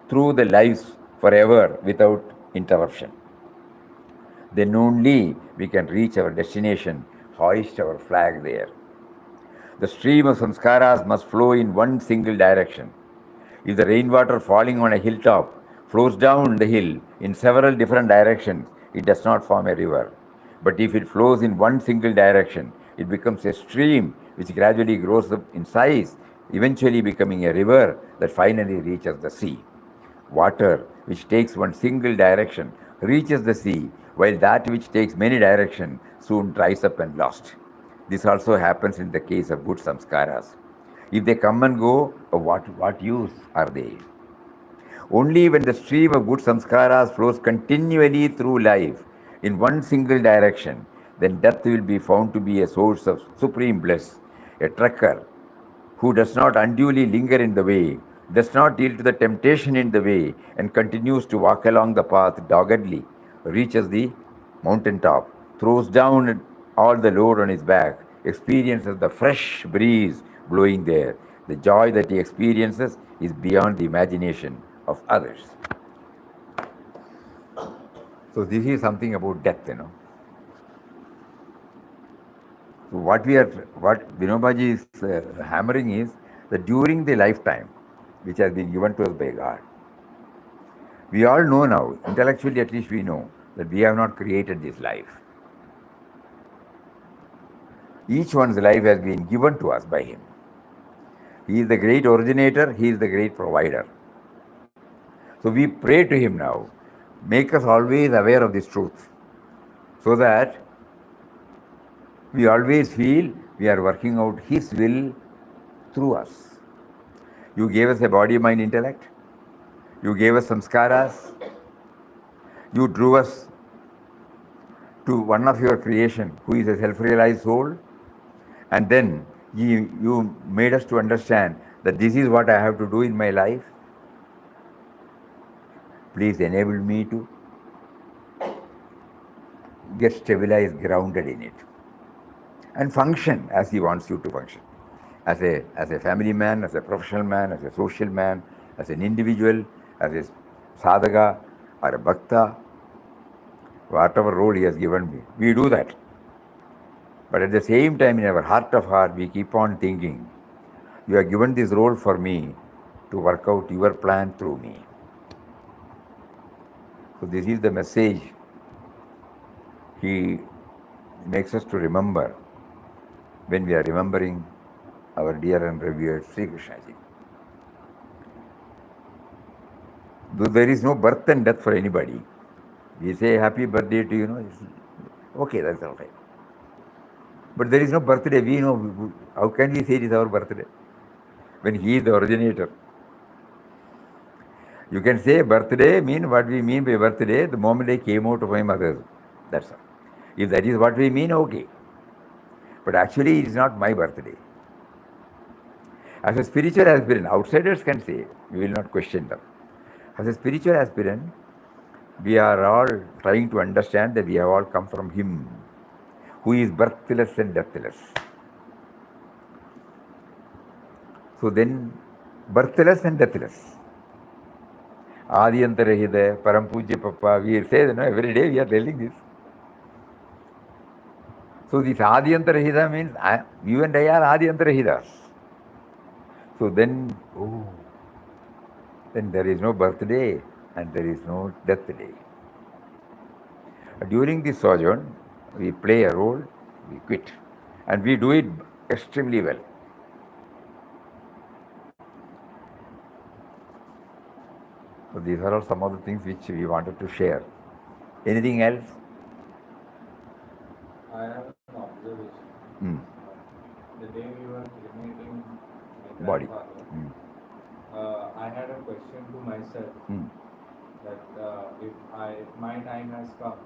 through the lives forever without interruption. Then only we can reach our destination, hoist our flag there. The stream of samskaras must flow in one single direction. If the rainwater falling on a hilltop flows down the hill in several different directions, it does not form a river. But if it flows in one single direction, it becomes a stream which gradually grows up in size, eventually becoming a river that finally reaches the sea. Water which takes one single direction reaches the sea, while that which takes many directions soon dries up and lost. This also happens in the case of good samskaras. If they come and go, of what use are they? Only when the stream of good samskaras flows continually through life in one single direction, then death will be found to be a source of supreme bliss. A trekker who does not unduly linger in the way, does not yield to the temptation in the way, and continues to walk along the path doggedly, reaches the mountain top, throws down all the load on his back, experiences the fresh breeze blowing there. The joy that he experiences is beyond the imagination of others. So this is something about death. So what Vinobaji is hammering is that during the lifetime, which has been given to us by God, we all know now, intellectually at least we know, that we have not created this life. Each one's life has been given to us by Him. He is the great originator, He is the great provider. So we pray to Him now, make us always aware of this truth, so that we always feel we are working out His will through us. You gave us a body, mind, intellect. You gave us samskaras. You drew us to one of your creation, who is a self-realized soul. And then you made us to understand that this is what I have to do in my life. Please enable me to get stabilized, grounded in it, and function as He wants you to function. As a family man, as a professional man, as a social man, as an individual, as a sadhaka or a bhakta, whatever role He has given me, we do that. But at the same time, in our heart of heart, we keep on thinking, you have given this role for me to work out your plan through me. So this is the message He makes us to remember when we are remembering our dear and revered Sri Krishna Ji. Though there is no birth and death for anybody, we say happy birthday to okay, that's all right. But there is no birthday. We know, how can we say it is our birthday when He is the originator? You can say birthday mean what we mean by birthday, the moment I came out of my mother. That's all. If that is what we mean, okay. But actually, it is not my birthday. As a spiritual aspirant, outsiders can say, we will not question them. As a spiritual aspirant, we are all trying to understand that we have all come from Him, who is birthless and deathless. So then, birthless and deathless. Adiyantarahida, Parampuja Papa, we say, every day we are telling this. So this Adiyantarahida means you and I are Adiyantarahidas. So then, then there is no birthday and there is no death day. During this sojourn, we play a role, we quit, and we do it extremely well. So these are all some of the things which we wanted to share. Anything else? I have an observation. The day we were cremating my Body. grandfather, I had a question to myself that if my time has come,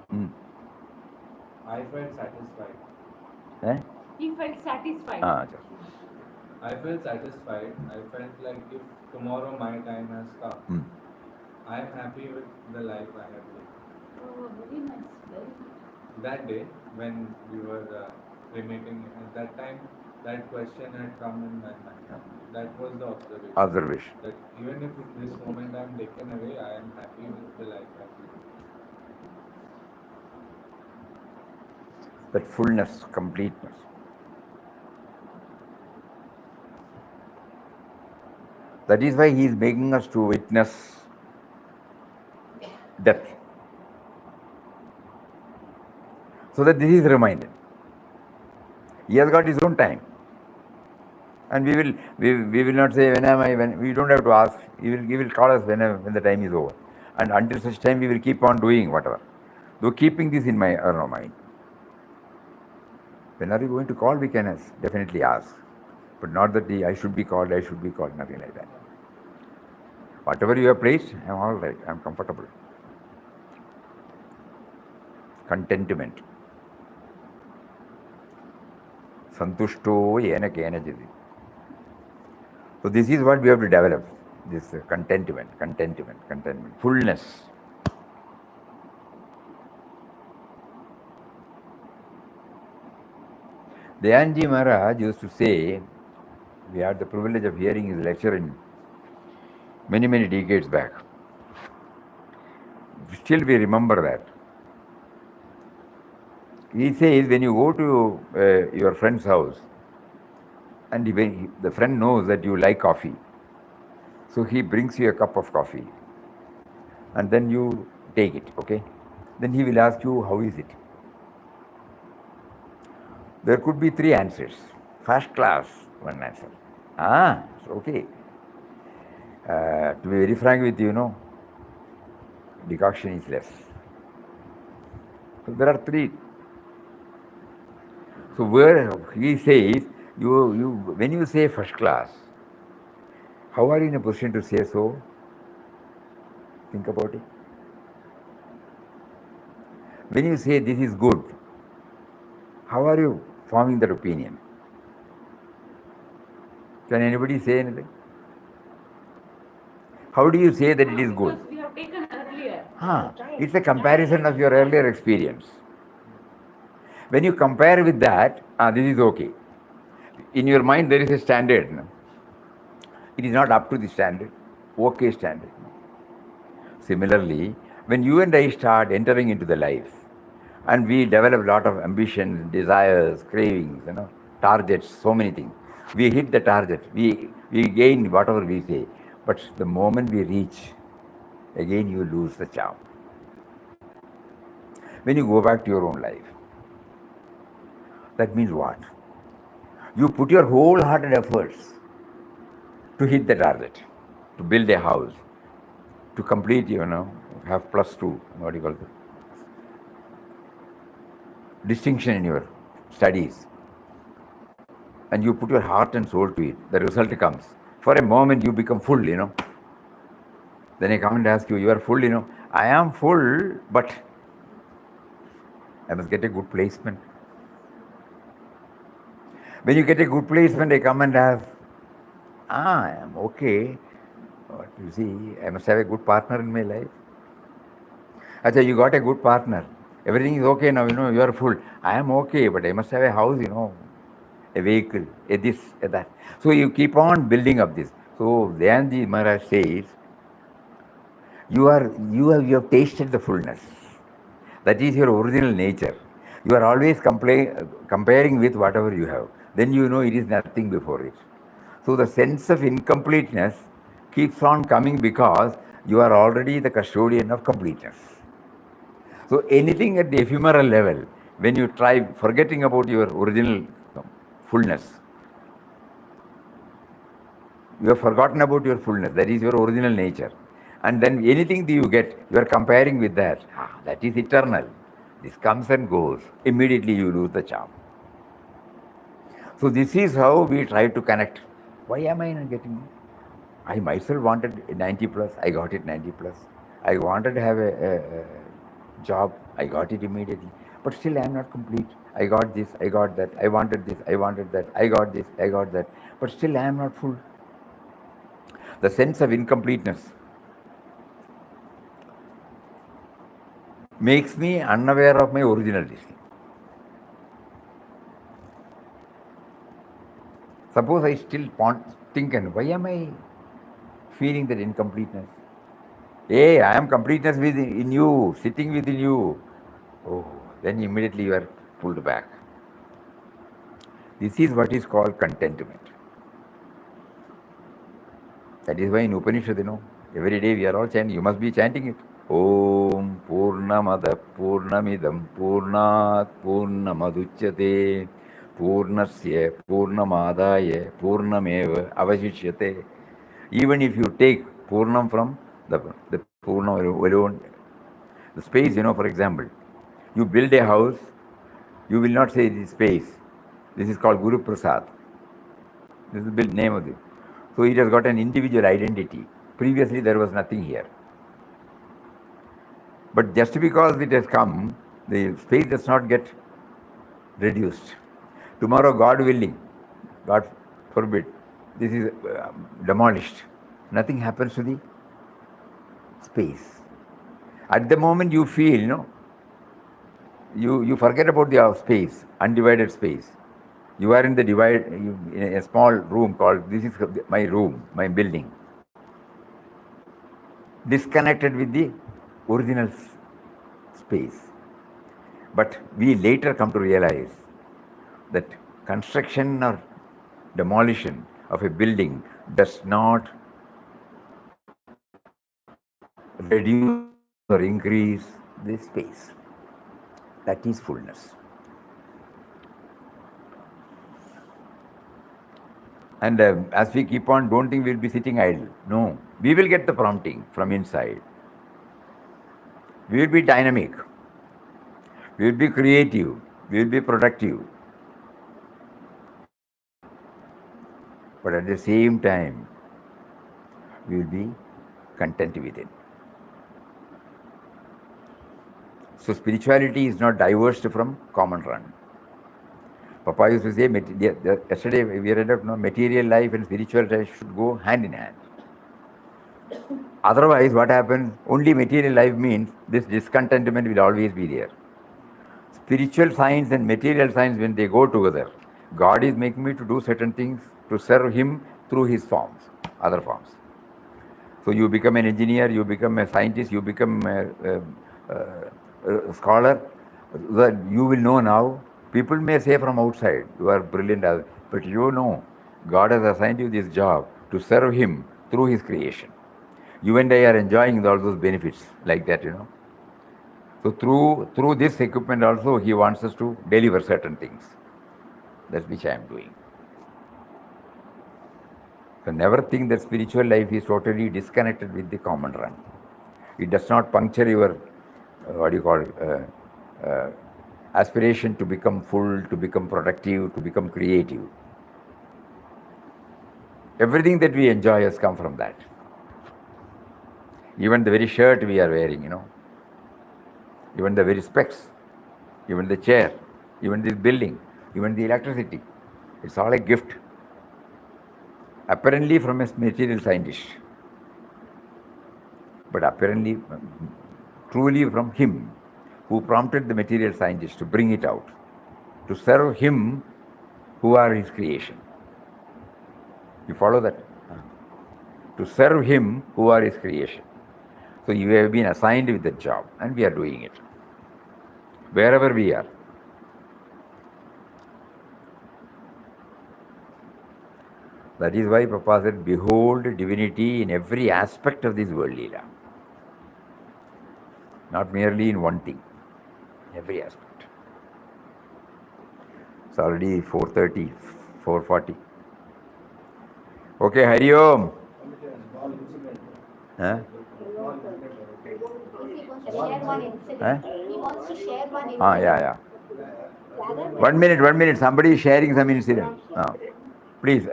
I felt satisfied. He felt satisfied. I felt satisfied. I felt like if tomorrow my time has come, I am happy with the life I have lived. Oh, very nice. Very nice. That day, when we were cremating, at that time, that question had come in my mind. That was the observation. That even if in this moment I am taken away, I am happy with the life I have lived. That fullness, completeness. That is why He is making us to witness death. So that this is reminded. He has got His own time. And we will not say, when we don't have to ask. He will call us when the time is over. And until such time, we will keep on doing whatever. Though keeping this in our mind. When are you going to call? We can definitely ask. But not that I should be called, nothing like that. Whatever you have placed, I am all right, I am comfortable. Contentment. Santushto yena kenachiti. So this is what we have to develop. This contentment, fullness. Dayanji Maharaj used to say, we had the privilege of hearing his lecture in many, many decades back. Still we remember that. He says when you go to your friend's house, and the friend knows that you like coffee, so he brings you a cup of coffee, and then you take it, okay? Then he will ask you, how is it? There could be three answers. First class, one answer. It's okay. To be very frank with you, decoction is less. So there are three. So where he says, when you say first class, how are you in a position to say so? Think about it. When you say this is good, how are you forming that opinion? Can anybody say anything? How do you say that it is good? Because we have taken earlier. It's a comparison of your earlier experience. When you compare with that, this is okay. In your mind, there is a standard. No? It is not up to the standard, okay standard. Similarly, when you and I start entering into the life, and we develop a lot of ambitions, desires, cravings, targets, so many things. We hit the target, we gain whatever we say. But the moment we reach, again you lose the charm. When you go back to your own life, that means what? You put your wholehearted efforts to hit the target, to build a house, to complete, have +2, what do you call it? Distinction in your studies. And you put your heart and soul to it, the result comes. For a moment you become full, Then I come and ask you, you are full, I am full, but I must get a good placement. When you get a good placement, I come and ask, I am okay. But you see, I must have a good partner in my life. Achha, you got a good partner. Everything is okay now, you are full. I am okay, but I must have a house, a vehicle, a this, a that. So you keep on building up this. So Dayanji Maharaj says, you have tasted the fullness. That is your original nature. You are always comparing with whatever you have. Then you know it is nothing before it. So the sense of incompleteness keeps on coming because you are already the custodian of completeness. So anything at the ephemeral level, when you try forgetting about your original fullness, you have forgotten about your fullness. That is your original nature. And then anything that you get, you are comparing with that. That is eternal. This comes and goes. Immediately you lose the charm. So this is how we try to connect. Why am I not getting it? I myself wanted 90 plus. I got it 90 plus. I wanted to have a job. I got it immediately. But still I am not complete. I got this. I got that. I wanted this. I wanted that. I got this. I got that. But still I am not full. The sense of incompleteness makes me unaware of my original destiny. Suppose I still think, and why am I feeling that incompleteness? Hey, I am completeness within you, sitting within you. Oh, then immediately you are pulled back. This is what is called contentment. That is why in Upanishad, every day we are all chanting. You must be chanting it. Om Purnamada Purnamidam Purnat Purnamaduchyate Purnasya Purnamadaya Purnameva Avashishyate. Even if you take Purnam from the Purna alone, the space, for example, you build a house, you will not say this space. This is called Guru Prasad. This is the name of it. So it has got an individual identity. Previously there was nothing here. But just because it has come, the space does not get reduced. Tomorrow, God willing, God forbid, this is demolished. Nothing happens to the space. At the moment you feel, you forget about the space, undivided space. You are in the in a small room called, this is my room, my building, disconnected with the original space. But we later come to realize that construction or demolition of a building does not reduce or increase the space. That is fullness. And as we keep on, don't think we'll be sitting idle. No, we will get the prompting from inside. We will be dynamic. We will be creative. We will be productive. But at the same time, we will be content with it. So spirituality is not diverged from common run. Papa used to say, yesterday we read up, material life and spiritual life should go hand in hand. Otherwise, what happens? Only material life means this discontentment will always be there. Spiritual science and material science, when they go together, God is making me to do certain things to serve Him through His forms, other forms. So you become an engineer, you become a scientist, you become a scholar, that you will know now. People may say from outside, you are brilliant, but you know, God has assigned you this job to serve Him through His creation. You and I are enjoying all those benefits like that, So through this equipment also, He wants us to deliver certain things. That's which I am doing. So never think that spiritual life is totally disconnected with the common run. It does not puncture your, aspiration to become full, to become productive, to become creative. Everything that we enjoy has come from that. Even the very shirt we are wearing, even the very specs, even the chair, even this building, even the electricity, it's all a gift. Apparently from a material scientist, but apparently truly from Him who prompted the material scientist to bring it out, to serve Him who are His creation. You follow that? To serve Him who are His creation. So you have been assigned with that job, and we are doing it. Wherever we are. That is why Papa said, behold divinity in every aspect of this world Leela. Not merely in one thing, every aspect. It's already 4:30, 4:40. Okay, Hari Om. Huh? He wants to share one incident. Yeah. 1 minute. Somebody is sharing some incident. Please.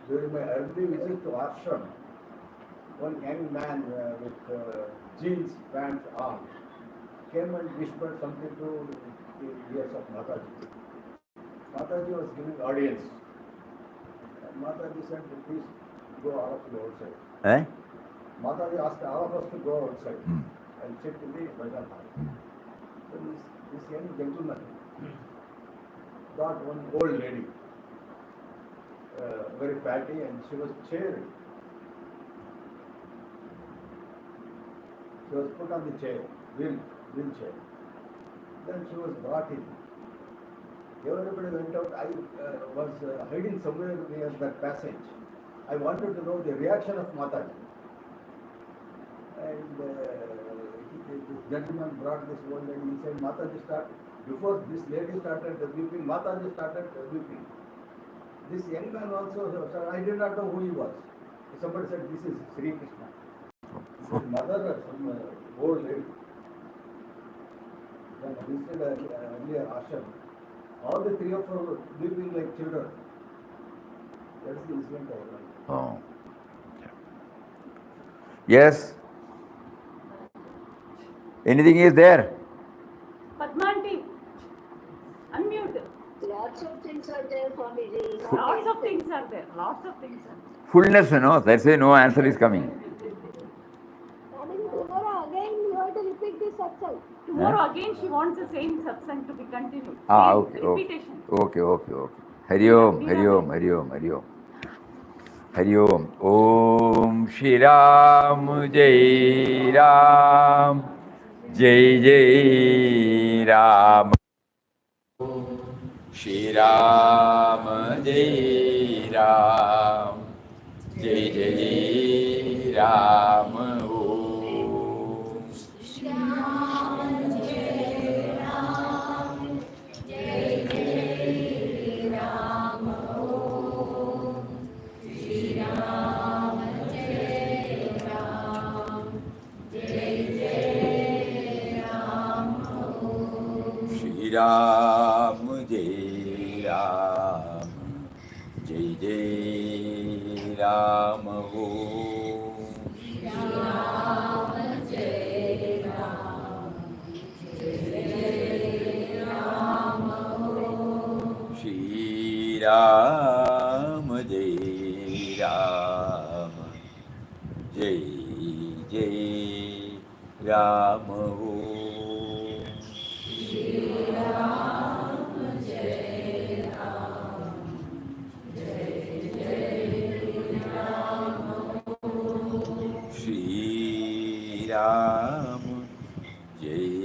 During my early visit to ashram, one young man with jeans pants on came and whispered something to the ears of Mataji. Mataji was giving audience. And Mataji said, please go all of you outside. Mataji asked all of us to go outside and sit in the bhajan hall. So this young gentleman got one old lady, very fatty, and she was cheering. She was put on the chair, wheelchair. Then she was brought in. Everybody went out. I was hiding somewhere near that passage. I wanted to know the reaction of Mataji. And this gentleman brought this old lady. He said, Mataji started, before this lady started weeping, Mataji started weeping. This young man also, I did not know who he was. Somebody said, this is Sri Krishna. His mother, some old lady. Then we said earlier, ashram. All the three of us were weeping like children. That is the incident I learned. Yes. Anything is there? Padmanti, unmute. Lots of things are there, Swamiji. Lots of things are there. Fullness, that's why no answer is coming. Tomorrow again you have to repeat this satsang. Tomorrow again she wants the same satsang to be continued. Okay. Repetition. Okay. Hari Om, Hari Om, Hari Om, Hari Om. Hari Om. Om Shri Ram Jai Ram. Jai Jai Ram. Shri Ram Jai Ram. Jai Jai Ram. Om. Shri Ram Jai Ram. Jai Jai Ram. Shri Ram Jai Ram. Jai Jai Ram. Shri Ram Jai